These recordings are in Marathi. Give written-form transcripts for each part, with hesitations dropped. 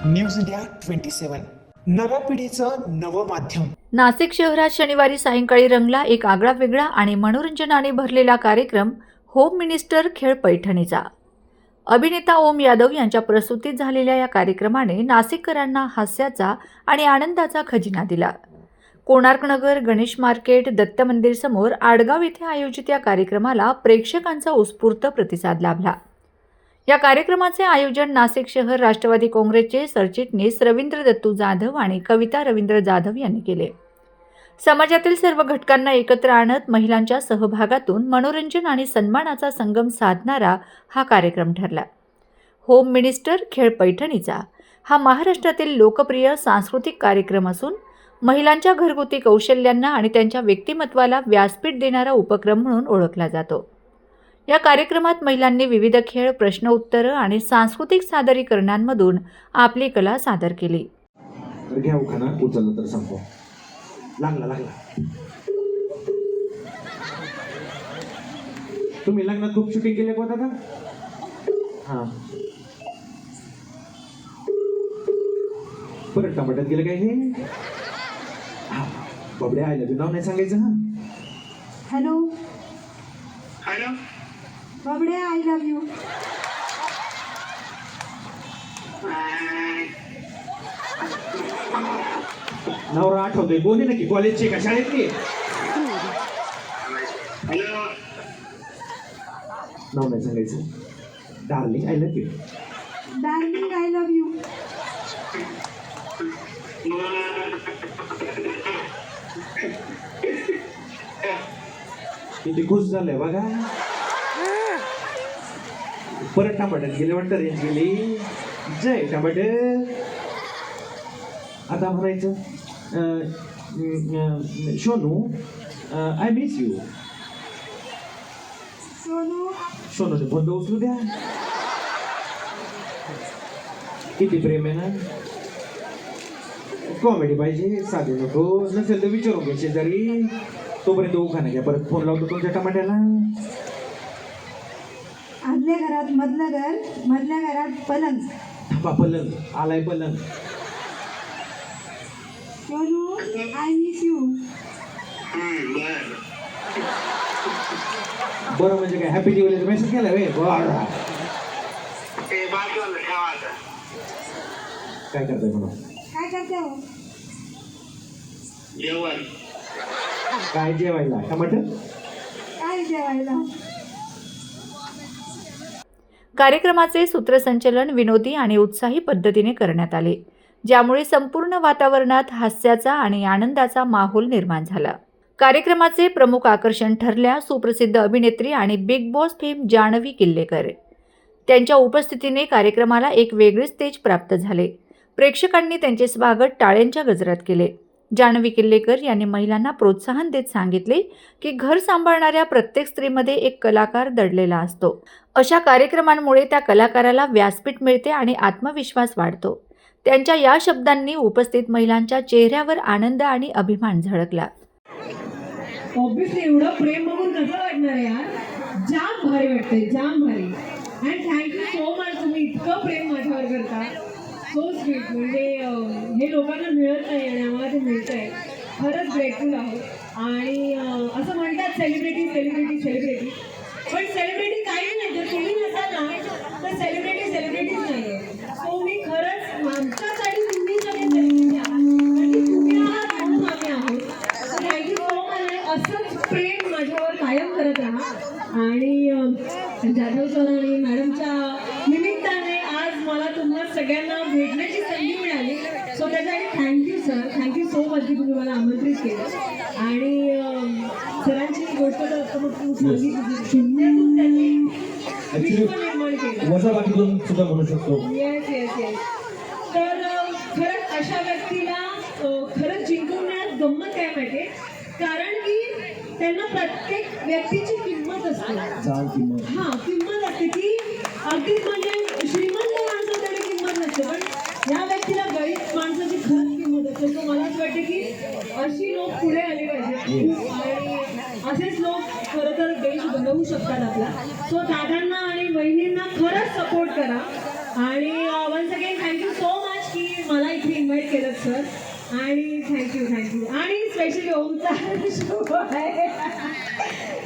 न्यूज इंडिया 27 नव्या पिढीचं नवं माध्यम. नाशिक शहरात शनिवारी सायंकाळी रंगला एक आगळा वेगळा आणि मनोरंजनाने भरलेला कार्यक्रम होम मिनिस्टर खेळ पैठणीचा. अभिनेता ओम यादव यांच्या प्रस्तुतीत झालेल्या या कार्यक्रमाने नाशिककरांना हास्याचा आणि आनंदाचा खजिना दिला. कोणार्क नगर, गणेश मार्केट, दत्त मंदिर समोर आडगाव येथे आयोजित या कार्यक्रमाला प्रेक्षकांचा उत्स्फूर्त प्रतिसाद लाभला. या कार्यक्रमाचे आयोजन नाशिक शहर राष्ट्रवादी काँग्रेसचे सरचिटणीस रवींद्र दत्तू जाधव आणि कविता रवींद्र जाधव यांनी केले. समाजातील सर्व घटकांना एकत्र आणत महिलांच्या सहभागातून मनोरंजन आणि सन्मानाचा संगम साधणारा हा कार्यक्रम ठरला. होम मिनिस्टर खेळ पैठणीचा हा महाराष्ट्रातील लोकप्रिय सांस्कृतिक कार्यक्रम असून महिलांच्या घरगुती कौशल्यांना आणि त्यांच्या व्यक्तिमत्वाला व्यासपीठ देणारा उपक्रम म्हणून ओळखला जातो. या कार्यक्रमात महिलांनी विविध खेळ, प्रश्न उत्तरं आणि सांस्कृतिक सादरीकरणांमधून आपली कला सादर केली. घ्या उखाणा, उचललं तर संपव. लागला तुम्ही लग्नात खूप शूटिंग केले का दादा? हा परत टमाट्यात गेलं काय हे? बबड्या आयला तू नाव नाही सांगायचं. हा हॅलो हॅलो बाबडे, आय लव्ह यू. नवरा आठवतोय, बोलली ना की कॉलेजची का शाळेतली? हॅलो नाव नाही सांगायचं. Darling I love you. Darling, I love you. किती खुश झालंय बघा. परत टमाट्यात गेले वाटतं, रेंज गेली. जय टमाटे. आता म्हणायचं सोनू आय मिस यू. सोनूने फोन उचलू द्या. किती प्रेम आहे ना. कॉमेडी पाहिजे, साधे नको. नसेल तर विचारून घ्या शेजारी. तोपर्यंत उखाणा घ्या. परत फोन लावतो तुमच्या टमाट्याला. आदल्या घरात मधलं घर, मधल्या घरात पलंग. थांबा, पलंग आलाय. पलंग सोनू, आय मिस यू. बरं म्हणजे काय, हॅपी दिवाळीचा मेसेज केला वे. बरं ते बाजूला ठेवा आता. काय करताय म्हणून? काय करते हो? जेवण काय जेवायला? टमाटर. काय जेवायला? कार्यक्रमाचे सूत्रसंचलन विनोदी आणि उत्साही पद्धतीने करण्यात आले, ज्यामुळे संपूर्ण वातावरणात हास्याचा आणि आनंदाचा माहोल निर्माण झाला. कार्यक्रमाचे प्रमुख आकर्षण ठरल्या सुप्रसिद्ध अभिनेत्री आणि Bigg Boss fame Janhvi Killekar. त्यांच्या उपस्थितीने कार्यक्रमाला एक वेगळेच तेज प्राप्त झाले. प्रेक्षकांनी त्यांचे स्वागत टाळ्यांच्या गजरात केले. जान्हवी किल्लेकर यांनी महिलांना प्रोत्साहन देत सांगितले की घर सांभाळणाऱ्या प्रत्येक स्त्रीमध्ये एक कलाकार दडलेला असतो. अशा कार्यक्रमांमुळे त्या कलाकाराला व्यासपीठ मिळते आणि आत्मविश्वास वाढतो. त्यांच्या या शब्दांनी उपस्थित महिलांच्या चेहऱ्यावर आनंद आणि अभिमान झळकला. ऑब्विसली एवढं प्रेम बघून कसं वाटणार यार. जाम भारी वाटतंय, जाम भारी. अँड थँक्यू सो मच, तुम्ही इतकं प्रेम माझ्यावर करता. So sweet. म्हणजे हे लोकांना मिळत नाही आणि आम्हाला ते मिळत आहे. खरंच ग्रेटफुल आहोत. आणि असं म्हणतात सेलिब्रिटी सेलिब्रिटी सेलिब्रिटी, पण सेलिब्रिटी काही नाही. जर तुम्ही नसाल ना तर सेलिब्रिटीच नाही आहे. सो मी खरंच, आमच्यासाठी तुम्ही सगळे सेलिब्रिटी आहात आणि तुम्ही आहात म्हणून आम्ही आहोत. Thank you so much. असंच प्रेम माझ्यावर कायम करत राहा. आणि जाधव सर आणि मॅडमच्या निमित्ताने आज मला तुम्हाला सगळ्यांना भेटण्याची संधी मिळाली. सो त्यासाठी thank you sir, thank you so much की तुम्ही मला आमंत्रित केलं. आणि सरांची गोष्ट तर सुद्धा म्हणू शकतो. Yes yes yes. तर खरंच अशा व्यक्तीला खरंच जिंकवण्यात गंमत काय माहिती, कारण की त्यांना प्रत्येक व्यक्तीची किंमत असते. हां, किंमत असते ती. अगदीच म्हणजे श्रीमंत माणसं त्याला किंमत नसते, पण या व्यक्तीला गरीब माणसाची खरंच किंमत असते. तर मला असं वाटतं की अशी लोक पुढे आली पाहिजे आणि असेच लोक खरं तर देश बनवू शकतात आपला. सो दादांना आणि बहिणींना खरंच सपोर्ट करा. आणि once again thank you so much. की मला इथे इन्व्हाइट केलं सर. आणि थँक्यू आणि स्पेशली ओमचा शो आहे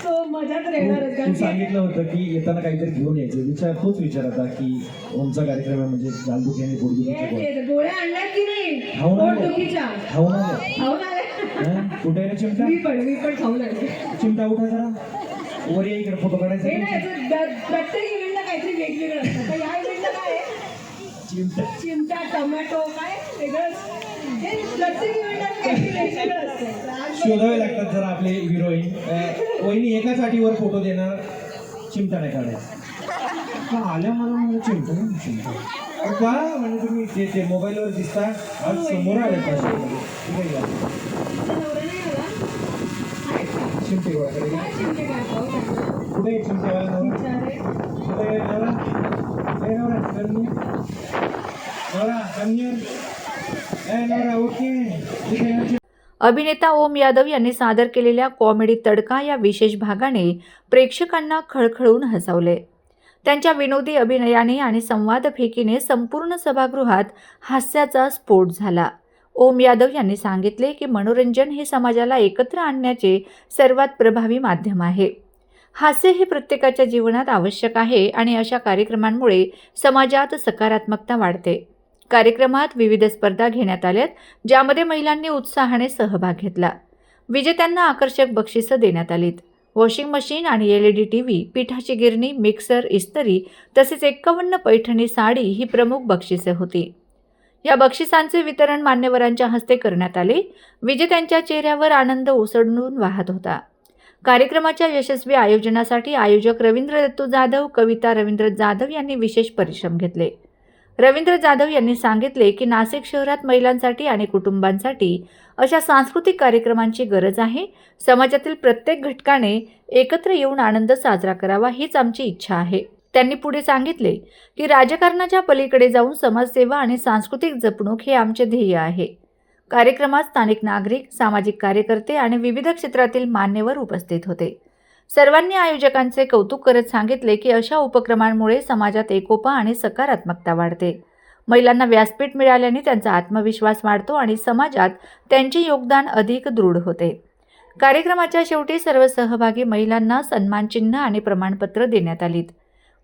तो मजाच राहणारच. तू कारण की सांगितलं होतं की येताना काहीतरी घेऊन यायचं. तोच विचार होता की ओमचा कार्यक्रम आहे म्हणजे जालबुटी आणि पोटदुखीची गोळ्या आणल्यात की नाही खाऊन आले. पोटदुखीच्या? खाऊन आले. खाऊन आले. कुठे आहे रे चिमटा? मी पण खाऊन आले. चिमटा उठा जरा वर या इकडे फोटो काढायचा. हे नाही प्रत्येक इव्हेंटला काहीतरी वेगवेगळं असतं. तर या इव्हेंटला काय आहे? चिमटा टोमॅटो काय वेगळं. हे प्रत्येक इव्हेंटला काहीतरी वेगवेगळं असतं. आज शोधावे लागतात जरा आपले हिरोईन. वहिनी एकाच अटीवर फोटो देणार, चिमटा नाही काढायचा. आल्या मला चिमटा का म्हणजे तुम्ही ते मोबाईलवर दिसता आज समोर आले नवरा नाही आला. चिमटे गोळाकडे काय चिमटे काढतो? कुठे चिमटेवाला नवरा विचारे. कुठे आहे नवरा? नवरा कन्यर नवरा ओके. अभिनेता ओम यादव यांनी सादर केलेल्या कॉमेडी तडका या विशेष भागाने प्रेक्षकांना खळखळून हसवले. त्यांच्या विनोदी अभिनयाने आणि संवादफेकीने संपूर्ण सभागृहात हास्याचा स्फोट झाला. ओम यादव यांनी सांगितले की मनोरंजन हे समाजाला एकत्र आणण्याचे सर्वात प्रभावी माध्यम आहे. हास्य हे प्रत्येकाच्या जीवनात आवश्यक आहे आणि अशा कार्यक्रमांमुळे समाजात सकारात्मकता वाढते. कार्यक्रमात विविध स्पर्धा घेण्यात आल्यात, ज्यामध्ये महिलांनी उत्साहाने सहभाग घेतला. विजेत्यांना आकर्षक बक्षिसं देण्यात आलीत. वॉशिंग मशीन आणि LED TV, पिठाची गिरणी, मिक्सर, इस्त्री तसेच 51 पैठणी साडी ही प्रमुख बक्षिसे होती. या बक्षिसांचे वितरण मान्यवरांच्या हस्ते करण्यात आले. विजेत्यांच्या चेहऱ्यावर आनंद उसळून वाहत होता. कार्यक्रमाच्या यशस्वी आयोजनासाठी आयोजक रवींद्र दत्तू जाधव, कविता रवींद्र जाधव यांनी विशेष परिश्रम घेतले. रवींद्र जाधव यांनी सांगितले की नाशिक शहरात महिलांसाठी आणि कुटुंबांसाठी अशा सांस्कृतिक कार्यक्रमांची गरज आहे. समाजातील प्रत्येक घटकाने एकत्र येऊन आनंद साजरा करावा हीच आमची इच्छा आहे. त्यांनी पुढे सांगितले की राजकारणाच्या पलीकडे जाऊन समाजसेवा आणि सांस्कृतिक जपणूक हे आमचे ध्येय आहे. कार्यक्रमात स्थानिक नागरिक, सामाजिक कार्यकर्ते आणि विविध क्षेत्रातील मान्यवर उपस्थित होते. सर्वांनी आयोजकांचे कौतुक करत सांगितले की अशा उपक्रमांमुळे समाजात एकोपा आणि सकारात्मकता वाढते. महिलांना व्यासपीठ मिळाल्याने त्यांचा आत्मविश्वास वाढतो आणि समाजात त्यांचे योगदान अधिक दृढ होते. कार्यक्रमाच्या शेवटी सर्व सहभागी महिलांना सन्मानचिन्ह आणि प्रमाणपत्र देण्यात आलीत.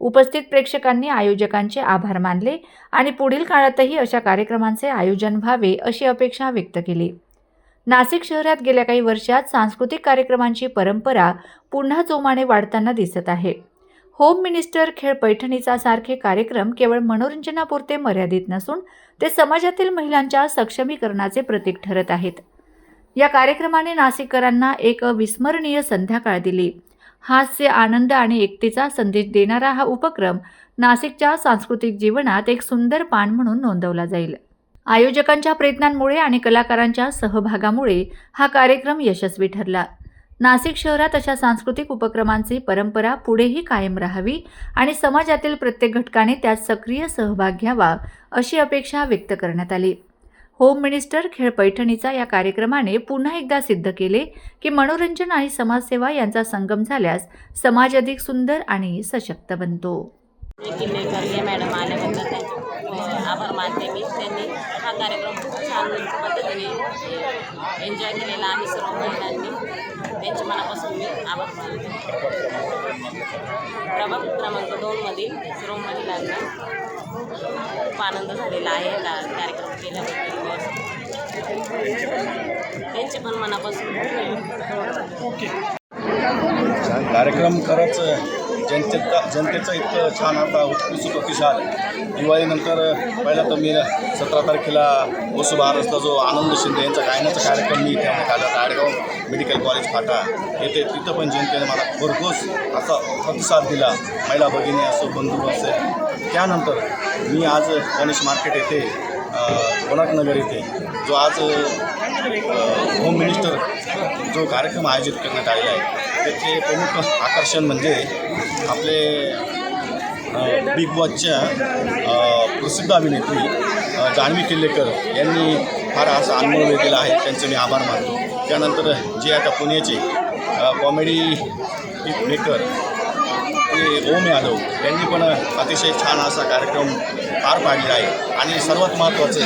उपस्थित प्रेक्षकांनी आयोजकांचे आभार मानले आणि पुढील काळातही अशा कार्यक्रमांचे आयोजन व्हावे अशी अपेक्षा व्यक्त केली. नाशिक शहरात गेल्या काही वर्षात सांस्कृतिक कार्यक्रमांची परंपरा पुन्हा जोमाने वाढताना दिसत आहे. होम मिनिस्टर खेळ पैठणीचा सारखे कार्यक्रम केवळ मनोरंजनापुरते मर्यादित नसून ते समाजातील महिलांच्या सक्षमीकरणाचे प्रतीक ठरत आहेत. या कार्यक्रमाने नाशिककरांना एक अविस्मरणीय संध्याकाळ दिली. हास्य, आनंद आणि एकतेचा संदेश देणारा हा उपक्रम नाशिकच्या सांस्कृतिक जीवनात एक सुंदर पान म्हणून नोंदवला जाईल. आयोजकांच्या प्रयत्नांमुळे आणि कलाकारांच्या सहभागामुळे हा कार्यक्रम यशस्वी ठरला. नाशिक शहरात अशा सांस्कृतिक उपक्रमांची परंपरा पुढेही कायम राहावी आणि समाजातील प्रत्येक घटकाने त्यात सक्रिय सहभाग घ्यावा अशी अपेक्षा व्यक्त करण्यात आली. होम मिनिस्टर खेळ पैठणीचा या कार्यक्रमाने पुन्हा एकदा सिद्ध केले की मनोरंजन आणि समाजसेवा यांचा संगम झाल्यास समाज अधिक सुंदर आणि सशक्त बनतो. किल्लेकर मॅडम आल्याबद्दल त्यांचे आभार मानते मी. त्यांनी हा कार्यक्रम खूप छान पद्धतीने एन्जॉय केलेला आहे सर्व महिलांनी. त्यांचे मनापासून मी आभार मानते. प्रभाग क्रमांक 2मधील सर्व महिलांना खूप आनंद झालेला आहे कार्यक्रम केल्याबद्दल. त्यांचे पण मनापासून कार्यक्रम खरंच जनतेचा इतकं छान आता उत्कृष्ट प्रतिसाद. दिवाळीनंतर पहिला तर मी 17 तारखेला वसुबारसला जो आनंद शिंदे यांचा गायनाचा कार्यक्रम मी ठेवण्यात आला आडगाव मेडिकल कॉलेज फाटा येथे. तिथं पण जनतेने मला भरघोस असा प्रतिसाद दिला. महिला भगिनी असो, बंधू असेल. त्यानंतर मी आज गणेश मार्केट येथे कोणाकनगर येथे जो आज होम मिनिस्टर जो कार्यक्रम आयोजित करण्यात आलेला आहे त्याचे प्रमुख आकर्षण म्हणजे आपले बिग बॉसच्या प्रसिद्ध अभिनेत्री जान्हवी किल्लेकर यांनी फार असा अनुभव दिला आहे. त्यांचे मी आभार मानतो. त्यानंतर जे आता पुण्याचे कॉमेडी मेकर ओम यादव यांनी पण अतिशय छान असा कार्यक्रम पार पाडली आहे. आणि सर्वात महत्त्वाचं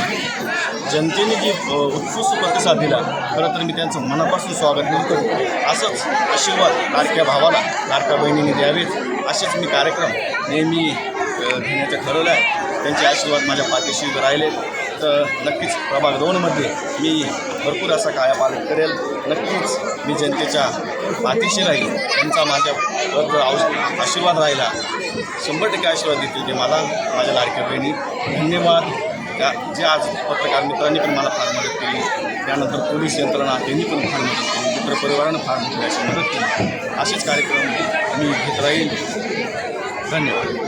जनतेने जी उत्कृष्ट प्रतिसाद दिला, खरं तर मी त्यांचं मनापासून स्वागत करतो. असंच आशीर्वाद लाडक्या भावाला लाडक्या बहिणीने द्यावेत, असेच मी कार्यक्रम नेहमी घेण्याचं ठरवलं आहे. त्यांचे आशीर्वाद माझ्या पाठीशी राहिले तर नक्कीच प्रभाग 2मध्ये मी भरपूर असा कायापालट करेल. नक्कीच मी जनतेच्या पाठीशी राहील. त्यांचा माझ्यावर आशीर्वाद राहिला, 100% आशीर्वाद देतील ते मला, माझ्या लाडक्या बहिणी. धन्यवाद. जे आज पत्रकार मित्रांनी पण मला फार मदत केली, त्यानंतर पोलीस यंत्रणा त्यांनी पण फार मदत केली, मित्रपरिवारानं फार मोठी अशी मदत केली. असेच कार्यक्रम मी घेत राहील. धन्यवाद.